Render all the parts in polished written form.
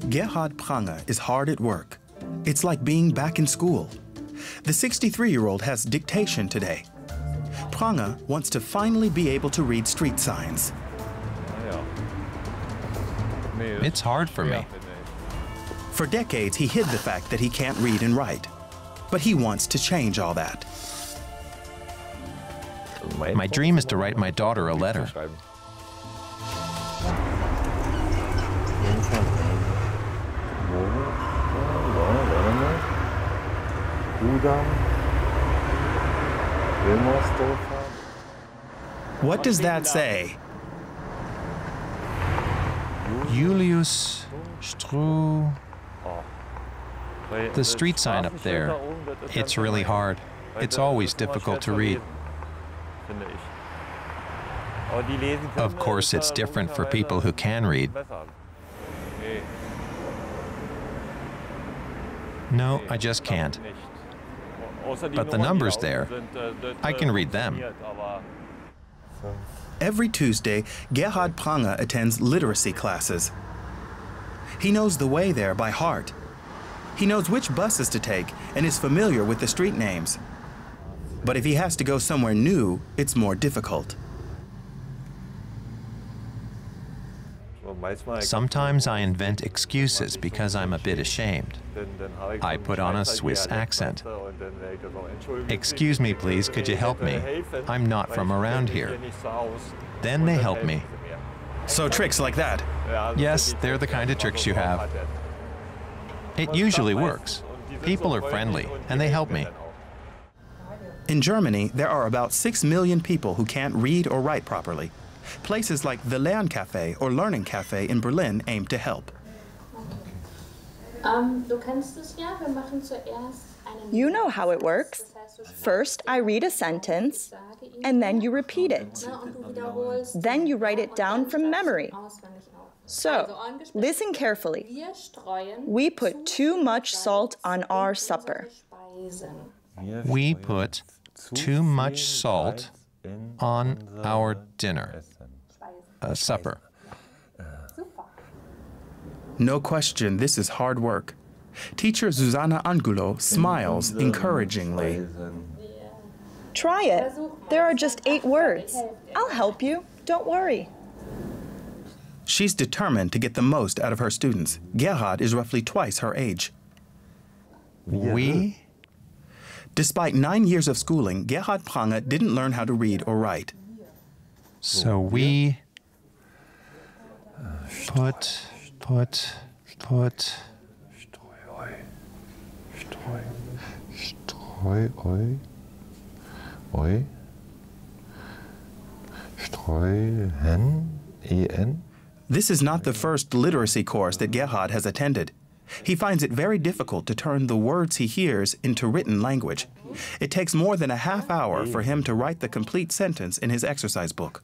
Gerhard Prange is hard at work. It's like being back in school. The 63-year-old has dictation today. Prange wants to finally be able to read street signs. It's hard for me. For decades, he hid the fact that he can't read and write. But he wants to change all that. My dream is to write my daughter a letter. What does that say? Julius Stru... The street sign up there, it's really hard. It's always difficult to read. Of course, it's different for people who can read. No, I just can't. But the numbers there, I can read them. Every Tuesday, Gerhard Prange attends literacy classes. He knows the way there by heart. He knows which buses to take and is familiar with the street names. But if he has to go somewhere new, it's more difficult. Sometimes I invent excuses because I'm a bit ashamed. I put on a Swiss accent. Excuse me, please, could you help me? I'm not from around here. Then they help me. So tricks like that? Yes, they're the kind of tricks you have. It usually works. People are friendly, and they help me. In Germany, there are about 6 million people who can't read or write properly. Places like the Lerncafé or Learning Café in Berlin aim to help. You know how it works. First, I read a sentence, and then you repeat it. Then you write it down from memory. So, listen carefully. We put too much salt on our supper. We put too much salt on our dinner. Supper. No question, this is hard work. Teacher Susanna Angulo smiles encouragingly. Try it. There are just 8 words. I'll help you. Don't worry. She's determined to get the most out of her students. Gerhard is roughly twice her age. We? Despite 9 years of schooling, Gerhard Prange didn't learn how to read or write. So we put. This is not the first literacy course that Gerhard has attended. He finds it very difficult to turn the words he hears into written language. It takes more than a half hour for him to write the complete sentence in his exercise book.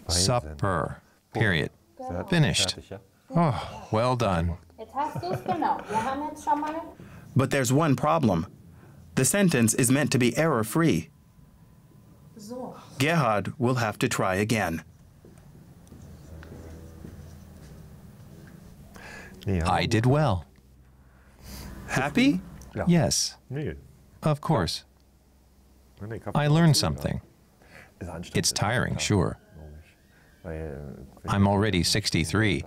Supper. Period. Finished. Oh, well done. But there's one problem. The sentence is meant to be error-free. Gerhard will have to try again. I did well. Happy? Yes. Of course. I learned something. It's tiring, sure. I'm already 63,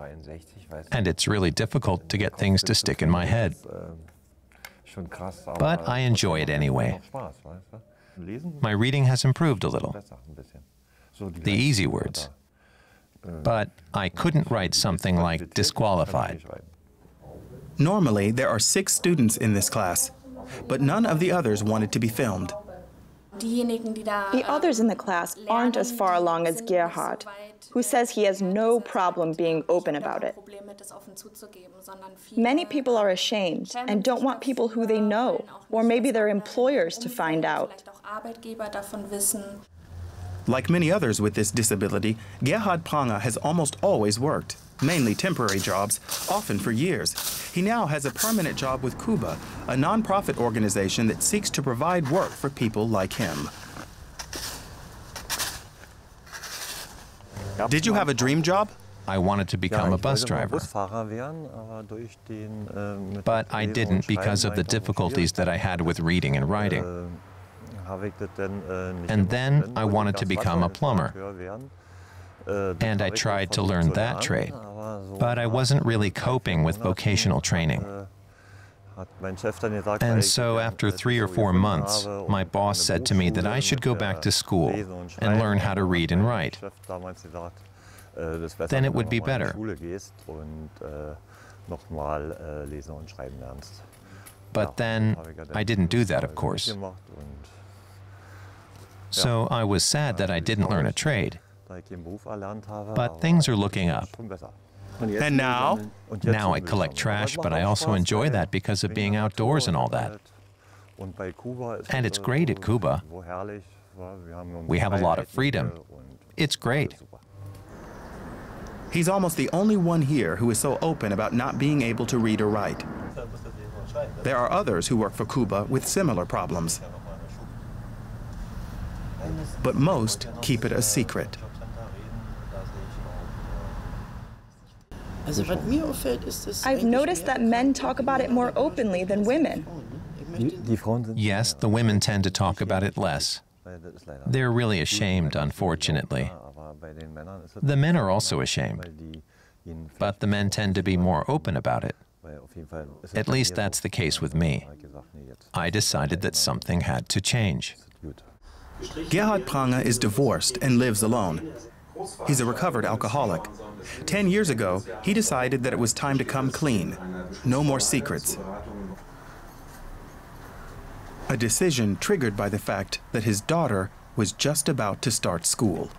and it's really difficult to get things to stick in my head. But I enjoy it anyway. My reading has improved a little. The easy words. But I couldn't write something like disqualified. Normally, there are 6 students in this class, but none of the others wanted to be filmed. The others in the class aren't as far along as Gerhard, who says he has no problem being open about it. Many people are ashamed and don't want people who they know, or maybe their employers, to find out. Like many others with this disability, Gerhard Prange has almost always worked, mainly temporary jobs, often for years. He now has a permanent job with Kuba, a non-profit organization that seeks to provide work for people like him. Did you have a dream job? I wanted to become a bus driver. But I didn't because of the difficulties that I had with reading and writing. And then I wanted to become a plumber. And I tried to learn that trade. But I wasn't really coping with vocational training. And so after 3 or 4 months, my boss said to me that I should go back to school and learn how to read and write. Then it would be better. But then I didn't do that, of course. So I was sad that I didn't learn a trade. But things are looking up. And now? Now I collect trash, but I also enjoy that because of being outdoors and all that. And it's great at Cuba. We have a lot of freedom. It's great. He's almost the only one here who is so open about not being able to read or write. There are others who work for Cuba with similar problems. But most keep it a secret. I've noticed that men talk about it more openly than women. Yes, the women tend to talk about it less. They're really ashamed, unfortunately. The men are also ashamed, but the men tend to be more open about it. At least that's the case with me. I decided that something had to change. Gerhard Prange is divorced and lives alone. He's a recovered alcoholic. 10 years ago, he decided that it was time to come clean. No more secrets. A decision triggered by the fact that his daughter was just about to start school.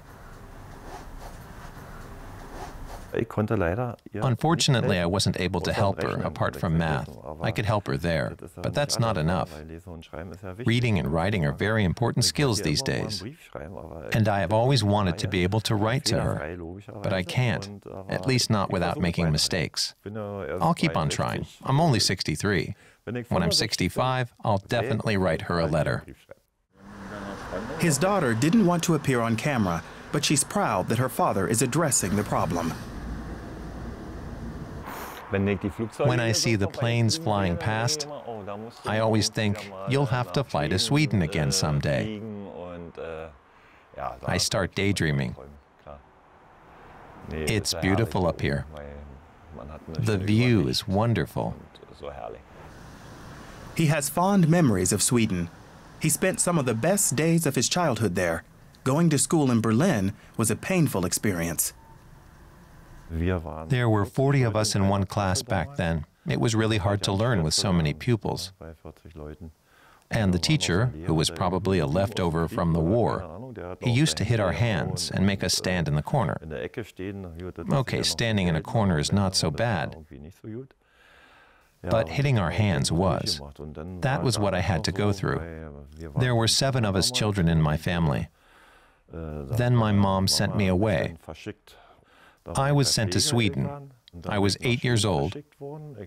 Unfortunately, I wasn't able to help her, apart from math. I could help her there, but that's not enough. Reading and writing are very important skills these days. And I have always wanted to be able to write to her, but I can't, at least not without making mistakes. I'll keep on trying. I'm only 63. When I'm 65, I'll definitely write her a letter. His daughter didn't want to appear on camera, but she's proud that her father is addressing the problem. When I see the planes flying past, I always think, you'll have to fly to Sweden again someday. I start daydreaming. It's beautiful up here. The view is wonderful. He has fond memories of Sweden. He spent some of the best days of his childhood there. Going to school in Berlin was a painful experience. There were 40 of us in one class back then. It was really hard to learn with so many pupils. And the teacher, who was probably a leftover from the war, he used to hit our hands and make us stand in the corner. Okay, standing in a corner is not so bad, but hitting our hands was. That was what I had to go through. There were 7 of us children in my family. Then my mom sent me away. I was sent to Sweden. I was 8 years old.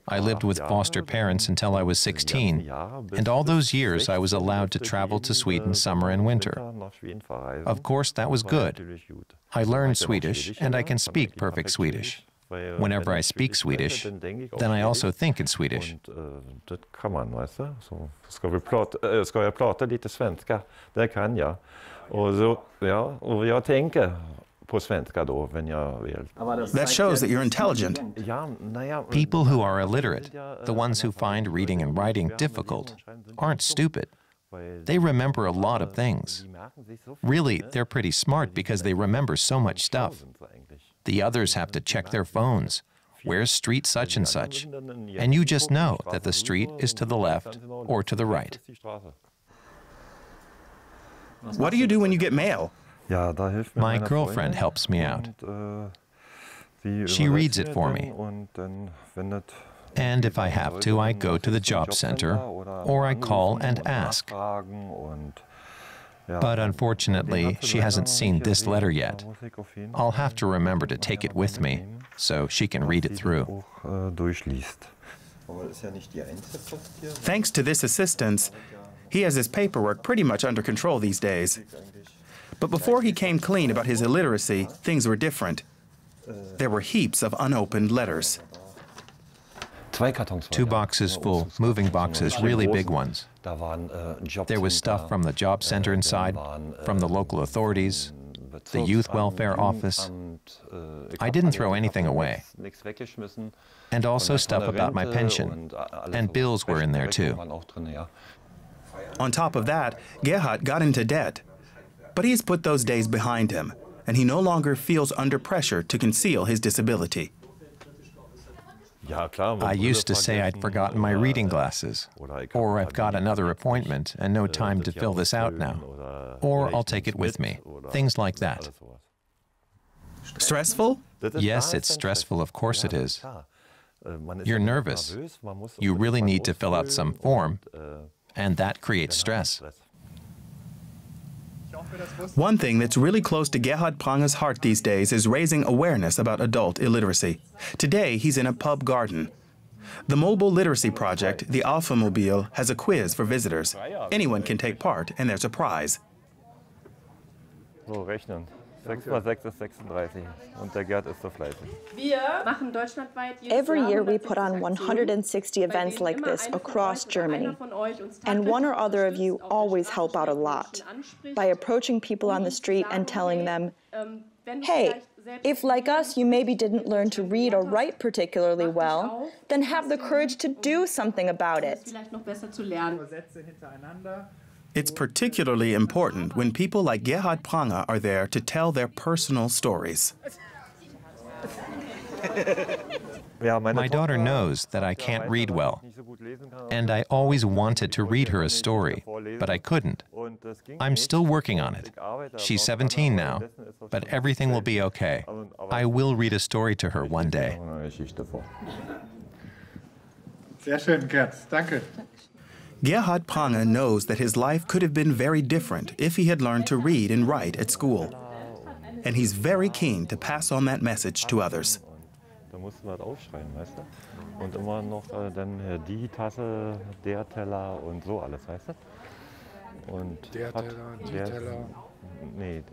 I lived with foster parents until I was 16, and all those years I was allowed to travel to Sweden summer and winter. Of course, that was good. I learned Swedish, and I can speak perfect Swedish. Whenever I speak Swedish, then I also think in Swedish. That shows that you're intelligent. People who are illiterate, the ones who find reading and writing difficult, aren't stupid. They remember a lot of things. Really, they're pretty smart because they remember so much stuff. The others have to check their phones. Where's street such and such? And you just know that the street is to the left or to the right. What do you do when you get mail? My girlfriend helps me out. She reads it for me. And if I have to, I go to the job center, or I call and ask. But unfortunately, she hasn't seen this letter yet. I'll have to remember to take it with me, so she can read it through. Thanks to this assistance, he has his paperwork pretty much under control these days. But before he came clean about his illiteracy, things were different. There were heaps of unopened letters. 2 boxes full, moving boxes, really big ones. There was stuff from the job center inside, from the local authorities, the youth welfare office. I didn't throw anything away. And also stuff about my pension. And bills were in there too. On top of that, Gerhard got into debt. But he's put those days behind him, and he no longer feels under pressure to conceal his disability. I used to say I'd forgotten my reading glasses, or I've got another appointment and no time to fill this out now, or I'll take it with me, things like that. Stressful? Yes, it's stressful, of course it is. You're nervous. You really need to fill out some form, and that creates stress. One thing that's really close to Gerhard Prange's heart these days is raising awareness about adult illiteracy. Today, he's in a pub garden. The mobile literacy project, the Alfa-Mobil, has a quiz for visitors. Anyone can take part, and there's a prize. So, rechnen. 6 mal 6 ist 36 und der Gerd ist so fleißig. Every year we put on 160 events like this across Germany. And one or other of you always help out a lot by approaching people on the street and telling them, hey, if like us you maybe didn't learn to read or write particularly well, then have the courage to do something about it. It's particularly important when people like Gerhard Prange are there to tell their personal stories. My daughter knows that I can't read well, and I always wanted to read her a story, but I couldn't. I'm still working on it. She's 17 now, but everything will be okay. I will read a story to her one day. Sehr schön, Gerd. Danke. Gerhard Prange knows that his life could have been very different if he had learned to read and write at school. And he's very keen to pass on that message to others. Da mussten wir aufschreiben, weißt du? Und immer noch dann die Tasse, der Teller und so alles, weißt du? Und der Teller, die Teller. Nee,